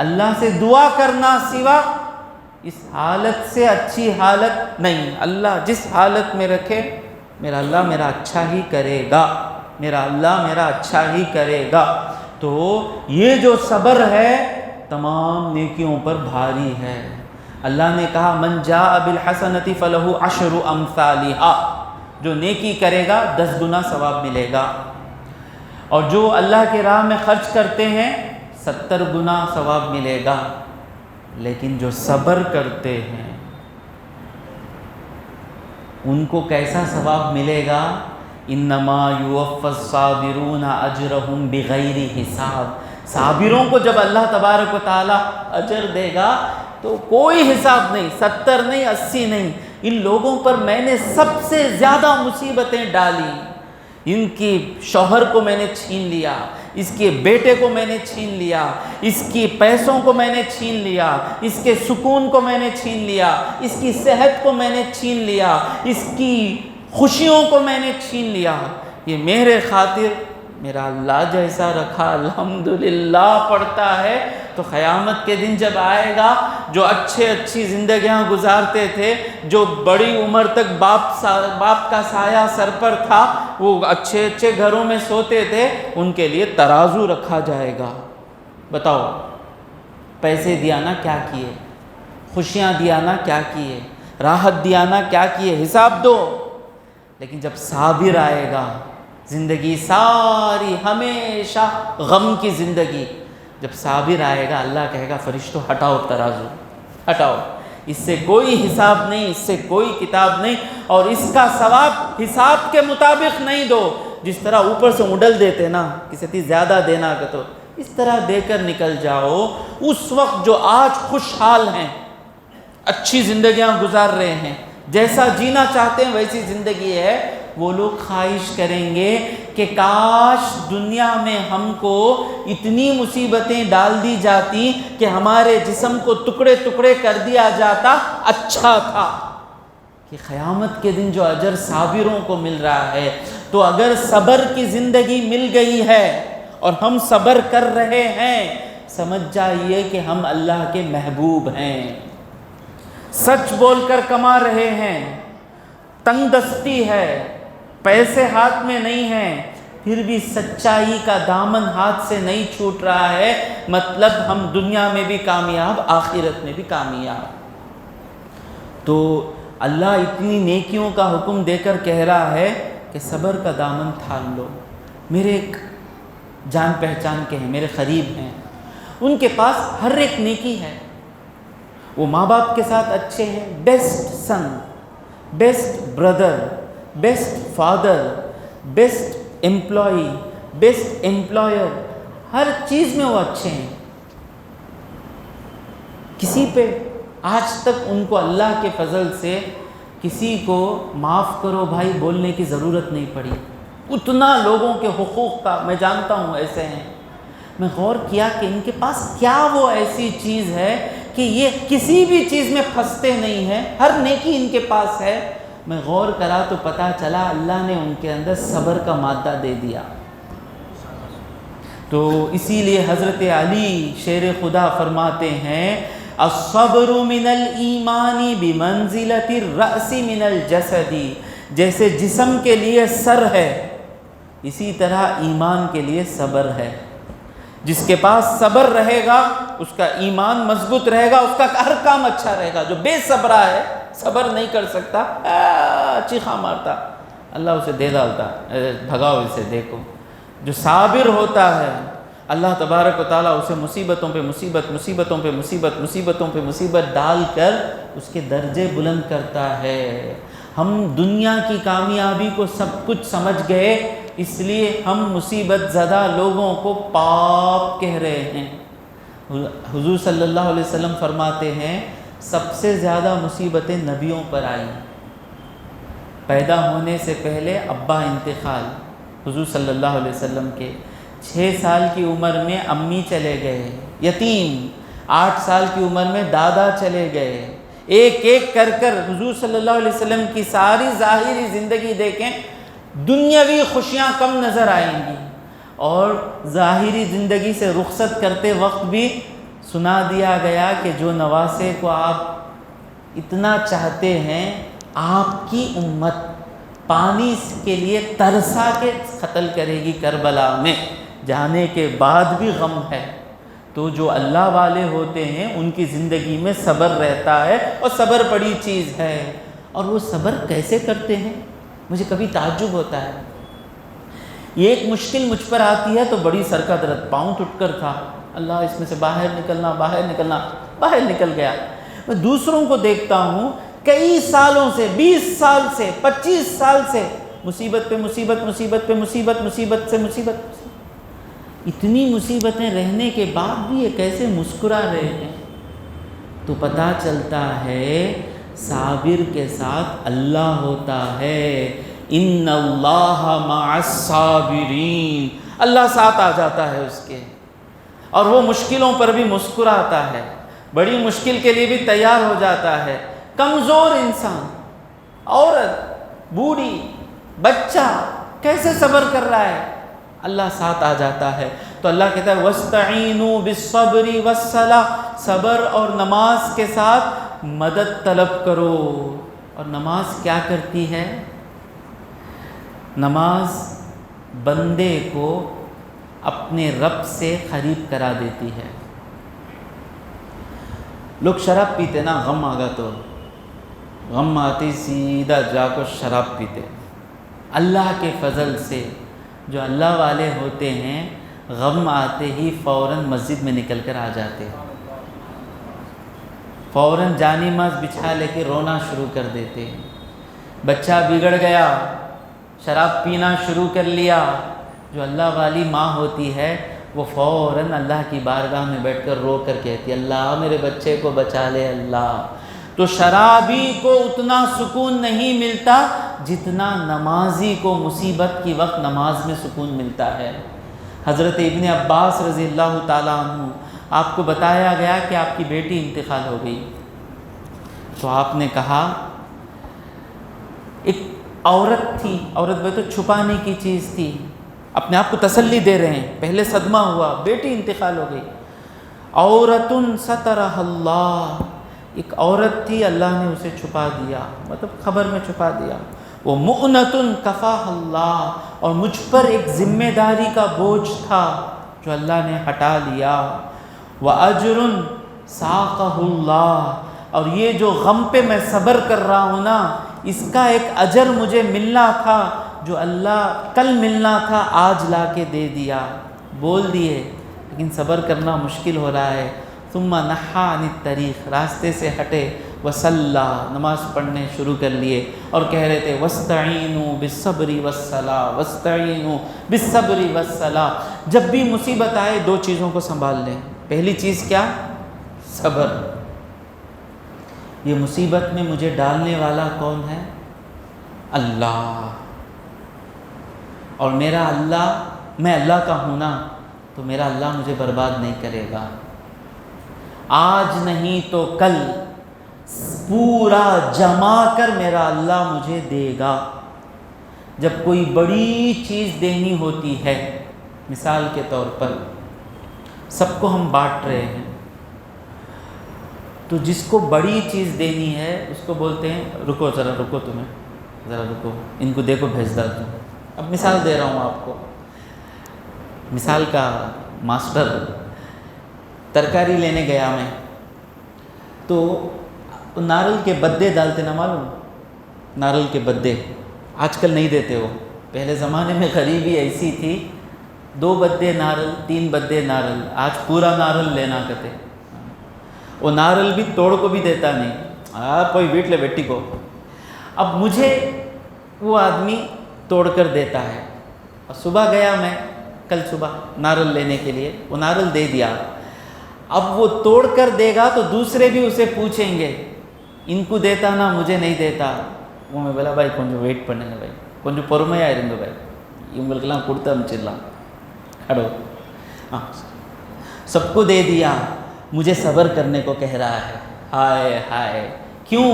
اللہ سے دعا کرنا سوا اس حالت سے اچھی حالت نہیں، اللہ جس حالت میں رکھے میرا اللہ میرا اچھا ہی کرے گا، میرا اللہ میرا اچھا ہی کرے گا۔ تو یہ جو صبر ہے تمام نیکیوں پر بھاری ہے۔ اللہ نے کہا من جاء بالحسنۃ فلہ 10 امثالها، جو نیکی کرے گا 10 گنا ثواب ملے گا، اور جو اللہ کے راہ میں خرچ کرتے ہیں 70 گنا ثواب ملے گا۔ لیکن جو صبر کرتے ہیں ان کو کیسا ثواب ملے گا؟ انما یوفی الصابرون اجرهم بغیر حساب، صابروں کو جب اللہ تبارک و تعالی اجر دے گا تو کوئی حساب نہیں، 70 نہیں، 80 نہیں، ان لوگوں پر میں نے سب سے زیادہ مصیبتیں ڈالی، ان کی شوہر کو میں نے چھین لیا، اس کے بیٹے کو میں نے چھین لیا، اس کی پیسوں کو میں نے چھین لیا، اس کے سکون کو میں نے چھین لیا، اس کی صحت کو میں نے چھین لیا، اس کی خوشیوں کو میں نے چھین لیا، یہ میرے خاطر میرا اللہ جیسا رکھا الحمدللہ پڑھتا ہے تو قیامت کے دن جب آئے گا، جو اچھی زندگیاں گزارتے تھے، جو بڑی عمر تک باپ کا سایہ سر پر تھا، وہ اچھے گھروں میں سوتے تھے، ان کے لیے ترازو رکھا جائے گا۔ بتاؤ، پیسے دیا نا کیا کیے، خوشیاں دیا نا کیا کیے، راحت دیا نا کیا کیے، حساب دو۔ لیکن جب صابر آئے گا، زندگی ساری ہمیشہ غم کی زندگی، جب صابر آئے گا اللہ کہے گا فرشتوں ہٹاؤ ترازو، ہٹاؤ، اس سے کوئی حساب نہیں، اس سے کوئی کتاب نہیں، اور اس کا ثواب حساب کے مطابق نہیں دو، جس طرح اوپر سے اڈل دیتے نا، کسی تی زیادہ دینا کہ تو اس طرح دے کر نکل جاؤ۔ اس وقت جو آج خوشحال ہیں، اچھی زندگیاں گزار رہے ہیں، جیسا جینا چاہتے ہیں ویسی زندگی ہے، وہ لوگ خواہش کریں گے کہ کاش دنیا میں ہم کو اتنی مصیبتیں ڈال دی جاتی کہ ہمارے جسم کو ٹکڑے ٹکڑے کر دیا جاتا، اچھا تھا۔ کہ قیامت کے دن جو اجر صابروں کو مل رہا ہے، تو اگر صبر کی زندگی مل گئی ہے اور ہم صبر کر رہے ہیں، سمجھ جائیے کہ ہم اللہ کے محبوب ہیں، سچ بول کر کما رہے ہیں، تنگ دستی ہے، پیسے ہاتھ میں نہیں ہیں، پھر بھی سچائی کا دامن ہاتھ سے نہیں چھوٹ رہا ہے، مطلب ہم دنیا میں بھی کامیاب، آخرت میں بھی کامیاب۔ تو اللہ اتنی نیکیوں کا حکم دے کر کہہ رہا ہے کہ صبر کا دامن تھام لو۔ میرے ایک جان پہچان کے ہیں، میرے قریب ہیں، ان کے پاس ہر ایک نیکی ہے، وہ ماں باپ کے ساتھ اچھے ہیں، best son, best brother, best father, best employee, best employer, ہر چیز میں وہ اچھے ہیں۔ کسی پہ آج تک ان کو اللہ کے فضل سے کسی کو معاف کرو بھائی بولنے کی ضرورت نہیں پڑی۔ اتنا لوگوں کے حقوق کا میں جانتا ہوں ایسے ہیں۔ میں غور کیا کہ ان کے پاس کیا وہ ایسی چیز ہے کہ یہ کسی بھی چیز میں پھنستے نہیں ہیں، ہر نیکی ان کے پاس ہے۔ میں غور کرا تو پتہ چلا اللہ نے ان کے اندر صبر کا مادہ دے دیا۔ تو اسی لیے حضرت علی شیر خدا فرماتے ہیں الصبر من الایمان بمنزلۃ الرأس من الجسد، جیسے جسم کے لیے سر ہے اسی طرح ایمان کے لیے صبر ہے۔ جس کے پاس صبر رہے گا اس کا ایمان مضبوط رہے گا، اس کا ہر کام اچھا رہے گا۔ جو بے صبرا ہے، صبر نہیں کر سکتا، چیخا مارتا، اللہ اسے دے ڈالتا، بھگاؤ اسے دیکھو۔ جو صابر ہوتا ہے اللہ تبارک و تعالیٰ اسے مصیبتوں پہ مصیبت، مصیبتوں پہ مصیبت، مصیبتوں پہ مصیبت ڈال کر اس کے درجے بلند کرتا ہے۔ ہم دنیا کی کامیابی کو سب کچھ سمجھ گئے، اس لیے ہم مصیبت زدہ لوگوں کو پاپ کہہ رہے ہیں۔ حضور صلی اللہ علیہ وسلم فرماتے ہیں سب سے زیادہ مصیبتیں نبیوں پر آئیں۔ پیدا ہونے سے پہلے ابا انتقال، حضور صلی اللہ علیہ وسلم کے 6 سال کی عمر میں امی چلے گئے یتیم، 8 سال کی عمر میں دادا چلے گئے۔ ایک ایک کر کر حضور صلی اللہ علیہ وسلم کی ساری ظاہری زندگی دیکھیں، دنیاوی خوشیاں کم نظر آئیں گی، اور ظاہری زندگی سے رخصت کرتے وقت بھی سنا دیا گیا کہ جو نواسے کو آپ اتنا چاہتے ہیں، آپ کی امت پانی کے لیے ترسا کے قتل کرے گی کربلا میں، جانے کے بعد بھی غم ہے۔ تو جو اللہ والے ہوتے ہیں ان کی زندگی میں صبر رہتا ہے، اور صبر بڑی چیز ہے۔ اور وہ صبر کیسے کرتے ہیں مجھے کبھی تعجب ہوتا ہے۔ یہ ایک مشکل مجھ پر آتی ہے تو بڑی سر کا درد، پاؤں ٹوٹ کر تھا، اللہ اس میں سے باہر نکلنا، باہر نکل گیا۔ میں دوسروں کو دیکھتا ہوں کئی سالوں سے، 20 سال سے، 25 سال سے مصیبت پہ مصیبت، مصیبت پہ مصیبت، مصیبت سے مصیبت، اتنی مصیبتیں رہنے کے بعد بھی یہ کیسے مسکرا رہے ہیں؟ تو پتہ چلتا ہے صابر کے ساتھ اللہ ہوتا ہے۔ ان اللہ مع الصابرین، اللہ ساتھ آ جاتا ہے اس کے، اور وہ مشکلوں پر بھی مسکراتا ہے، بڑی مشکل کے لیے بھی تیار ہو جاتا ہے۔ کمزور انسان، عورت، بوڑھی، بچہ کیسے صبر کر رہا ہے، اللہ ساتھ آ جاتا ہے۔ تو اللہ کہتا ہے وَاسْتَعِینُوا بِالصَّبْرِ وَالصَّلَاةِ، صبر اور نماز کے ساتھ مدد طلب کرو۔ اور نماز کیا کرتی ہے؟ نماز بندے کو اپنے رب سے قریب کرا دیتی ہے۔ لوگ شراب پیتے نا، غم آگا تو غم آتی سیدھا جا کر شراب پیتے۔ اللہ کے فضل سے جو اللہ والے ہوتے ہیں غم آتے ہی فوراً مسجد میں نکل کر آ جاتے ہیں، فوراً جانماز بچھا لے کے رونا شروع کر دیتے ہیں۔ بچہ بگڑ گیا، شراب پینا شروع کر لیا، جو اللہ والی ماں ہوتی ہے وہ فوراً اللہ کی بارگاہ میں بیٹھ کر رو کر کہتی ہے اللہ میرے بچے کو بچا لے اللہ۔ تو شرابی کو اتنا سکون نہیں ملتا جتنا نمازی کو مصیبت کی وقت نماز میں سکون ملتا ہے۔ حضرت ابن عباس رضی اللہ تعالیٰ عنہ، آپ کو بتایا گیا کہ آپ کی بیٹی انتقال ہو گئی، تو آپ نے کہا ایک عورت تھی، عورت بھی تو چھپانے کی چیز تھی، اپنے آپ کو تسلی دے رہے ہیں، پہلے صدمہ ہوا، بیٹی انتقال ہو گئی، عورت سترہ اللہ، ایک عورت تھی اللہ نے اسے چھپا دیا، مطلب خبر میں چھپا دیا، وہ مؤنۃ کفاہ اللہ، اور مجھ پر ایک ذمہ داری کا بوجھ تھا جو اللہ نے ہٹا لیا، وَأَجْرٌ سَاقَهُ اللہ، اور یہ جو غم پہ میں صبر کر رہا ہوں نا اس کا ایک اجر مجھے ملنا تھا جو اللہ کل ملنا تھا آج لا کے دے دیا۔ بول دیے لیکن صبر کرنا مشکل ہو رہا ہے۔ ثم نحا عن الطریق، راستے سے ہٹے، وصلی، نماز پڑھنے شروع کر لیے اور کہہ رہے تھے وَاسْتَعِینُوا بِالصَّبْرِ وَالصَّلَاةِ وَاسْتَعِینُوا بِالصَّبْرِ وَالصَّلَاةِ۔ جب بھی مصیبت آئے دو چیزوں کو سنبھال لیں، پہلی چیز کیا؟ صبر۔ یہ مصیبت میں مجھے ڈالنے والا کون ہے؟ اللہ، اور میرا اللہ، میں اللہ کا ہوں نا تو میرا اللہ مجھے برباد نہیں کرے گا، آج نہیں تو کل پورا جما کر میرا اللہ مجھے دے گا۔ جب کوئی بڑی چیز دینی ہوتی ہے، مثال کے طور پر سب کو ہم بانٹ رہے ہیں، تو جس کو بڑی چیز دینی ہے اس کو بولتے ہیں رکو ذرا، رکو تمہیں ذرا رکو، ان کو دیکھو بھیج دا تم۔ اب مثال دے رہا ہوں آپ کو، مثال کا ماسٹر، ترکاری لینے گیا میں تو نارل کے بدے ڈالتے نا، معلوم نارل کے بدے، آج کل نہیں دیتے وہ، پہلے زمانے میں غریبی ایسی تھی، 2 بدے نارل، 3 بدے نارل، آج پورا نارل لینا کہتے، وہ نارل بھی توڑ کو بھی دیتا نہیں، کوئی ویٹ لے بیٹی کو۔ اب مجھے وہ آدمی توڑ کر دیتا ہے، اور صبح گیا میں، کل صبح نارل لینے کے لیے، وہ نارل دے دیا، اب وہ توڑ کر دے گا تو دوسرے بھی اسے پوچھیں گے ان کو دیتا نا مجھے نہیں دیتا، وہ میں بولا بھائی کنجو ویٹ پڑھنے بھائی کنجو پورمیا இருங்க بھائی இவங்களுக்கெல்லாம் கொடுத்து அனுப்பிச்சிடலாம் کھڑو، سب کو دے دیا، مجھے صبر کرنے کو کہہ رہا ہے، ہائے ہائے، کیوں؟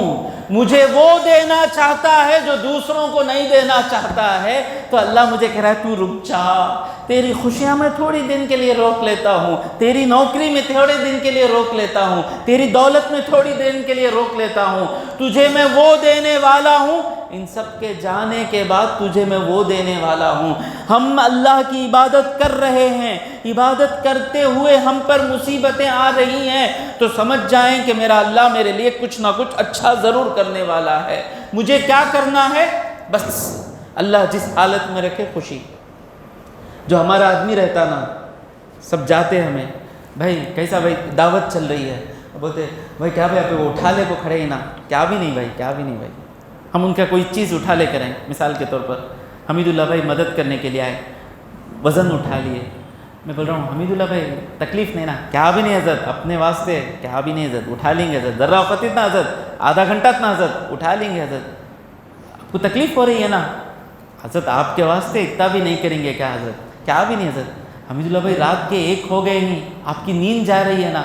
مجھے وہ دینا چاہتا ہے جو دوسروں کو نہیں دینا چاہتا ہے، تو اللہ مجھے کہہ رہا ہے تو رک جا، تیری خوشیاں میں تھوڑی دن کے لیے روک لیتا ہوں، تیری نوکری میں تھوڑے دن کے لیے روک لیتا ہوں، تیری دولت میں تھوڑی دن کے لیے روک لیتا ہوں، تجھے میں وہ دینے والا ہوں، ان سب کے جانے کے بعد تجھے میں وہ دینے والا ہوں۔ ہم اللہ کی عبادت کر رہے ہیں، عبادت کرتے ہوئے ہم پر مصیبتیں آ رہی ہیں تو سمجھ جائیں کہ میرا اللہ میرے لیے کچھ نہ کچھ اچھا ضرور کرنے والا ہے۔ مجھے کیا کرنا ہے؟ بس اللہ جس حالت میں رکھے خوشی۔ جو ہمارا آدمی رہتا نا، سب جاتے ہمیں بھائی کیسا بھائی دعوت چل رہی ہے، بولتے بھائی کیا بھائی وہ اٹھا لے کو کھڑے ہی نا، کیا بھی نہیں بھائی، کیا بھی نہیں بھائی، ہم ان کا کوئی چیز اٹھا لے کریں، مثال کے طور پر حمید اللہ بھائی مدد کرنے کے لیے آئے، وزن اٹھا لیے، میں بول رہا ہوں حمید اللہ بھائی تکلیف نہیں نا، کیا بھی نہیں حضرت، اپنے واسطے کیا بھی نہیں حضرت، اٹھا لیں گے حضرت، ذرہ وقت اتنا حضرت، آدھا گھنٹہ اتنا حضرت، اٹھا لیں گے حضرت، آپ کو تکلیف ہو رہی ہے نا حضرت، آپ کے واسطے اتنا بھی نہیں کریں گے کیا حضرت، کیا بھی نہیں حضرت، حمید اللہ بھائی رات کے 1 ہو گئے ہیں، آپ کی نیند جا رہی ہے نا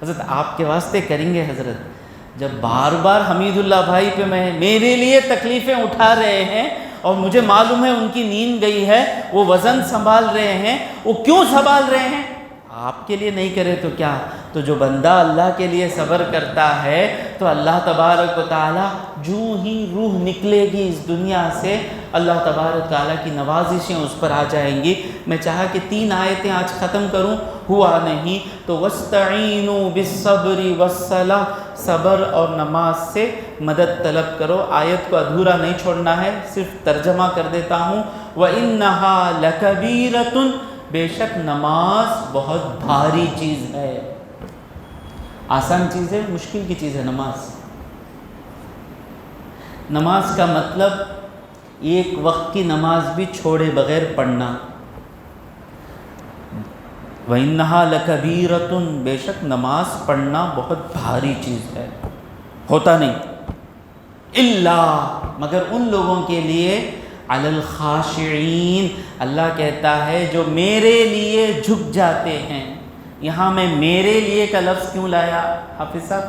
حضرت، آپ کے واسطے کریں گے حضرت۔ جب بار بار حمید اللہ بھائی پہ میرے لیے تکلیفیں اٹھا رہے ہیں اور مجھے معلوم ہے ان کی نیند گئی ہے، وہ وزن سنبھال رہے ہیں، وہ کیوں سنبھال رہے ہیں؟ آپ کے لیے نہیں کرے تو کیا؟ تو جو بندہ اللہ کے لیے صبر کرتا ہے تو اللہ تبارک و تعالیٰ جو ہی روح نکلے گی اس دنیا سے، اللہ تبارک و تعالیٰ کی نوازشیں اس پر آ جائیں گی۔ میں چاہا کہ 3 آیتیں آج ختم کروں، ہوا نہیں، تو وَاسْتَعِینُوا بِالصَّبْرِ وَالصَّلَاةِ، صبر اور نماز سے مدد طلب کرو۔ آیت کو ادھورا نہیں چھوڑنا ہے، صرف ترجمہ کر دیتا ہوں، وَإِنَّهَا لَكَبِيرَةٌ، بے شک نماز بہت بھاری چیز ہے۔ آسان چیز ہے، مشکل کی چیز ہے نماز۔ نماز کا مطلب ایک وقت کی نماز بھی چھوڑے بغیر پڑھنا۔ وَإِنَّهَا لَكَبِيرَةٌ، بے شک نماز پڑھنا بہت بھاری چیز ہے، ہوتا نہیں الا مگر ان لوگوں کے لیے علی الخاشعین، اللہ کہتا ہے جو میرے لیے جھک جاتے ہیں۔ یہاں میں میرے لیے کا لفظ کیوں لایا حافظ صاحب؟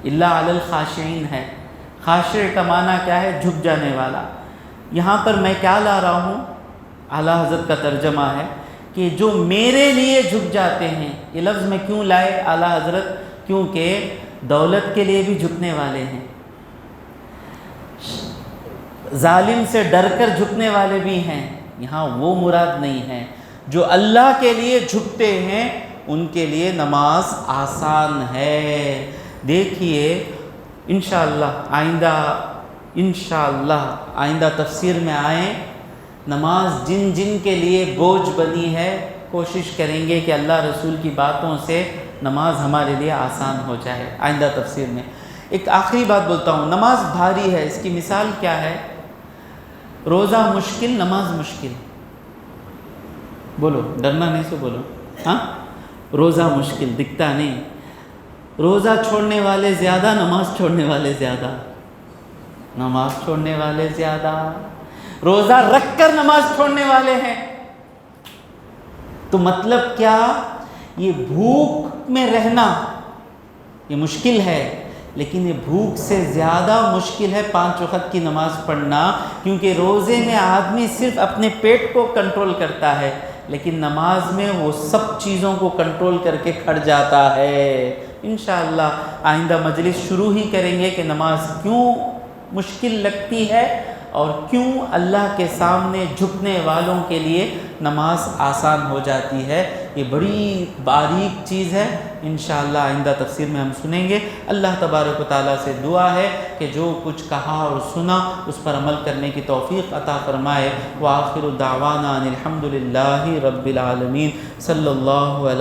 الا علی الخاشعین ہے، خاشع کا معنی کیا ہے؟ جھک جانے والا۔ یہاں پر میں کیا لا رہا ہوں؟ اعلیٰ حضرت کا ترجمہ ہے کہ جو میرے لیے جھک جاتے ہیں۔ یہ لفظ میں کیوں لائے اعلیٰ حضرت؟ کیونکہ دولت کے لیے بھی جھکنے والے ہیں، ظالم سے ڈر کر جھکنے والے بھی ہیں، یہاں وہ مراد نہیں ہے۔ جو اللہ کے لیے جھکتے ہیں ان کے لیے نماز آسان ہے۔ دیکھیے انشاءاللہ آئندہ تفسیر میں آئیں، نماز جن جن کے لیے بوجھ بنی ہے کوشش کریں گے کہ اللہ رسول کی باتوں سے نماز ہمارے لیے آسان ہو جائے آئندہ تفسیر میں۔ ایک آخری بات بولتا ہوں، نماز بھاری ہے، اس کی مثال کیا ہے؟ روزہ مشکل، نماز مشکل۔ بولو، ڈرنا نہیں سے بولو، ہاں؟ روزہ مشکل دکھتا نہیں، روزہ چھوڑنے والے زیادہ، نماز چھوڑنے والے زیادہ، نماز چھوڑنے والے زیادہ، روزہ رکھ کر نماز چھوڑنے والے ہیں۔ تو مطلب کیا؟ یہ بھوک میں رہنا یہ مشکل ہے، لیکن یہ بھوک سے زیادہ مشکل ہے 5 وقت کی نماز پڑھنا، کیونکہ روزے میں آدمی صرف اپنے پیٹ کو کنٹرول کرتا ہے، لیکن نماز میں وہ سب چیزوں کو کنٹرول کر کے کھڑ جاتا ہے۔ انشاءاللہ آئندہ مجلس شروع ہی کریں گے کہ نماز کیوں مشکل لگتی ہے اور کیوں اللہ کے سامنے جھکنے والوں کے لیے نماز آسان ہو جاتی ہے۔ یہ بڑی باریک چیز ہے، انشاءاللہ آئندہ تفسیر میں ہم سنیں گے۔ اللہ تبارک و تعالیٰ سے دعا ہے کہ جو کچھ کہا اور سنا اس پر عمل کرنے کی توفیق عطا فرمائے۔ وآخر دعوانا ان الحمد للہ رب العالمین، صلی اللہ علیہ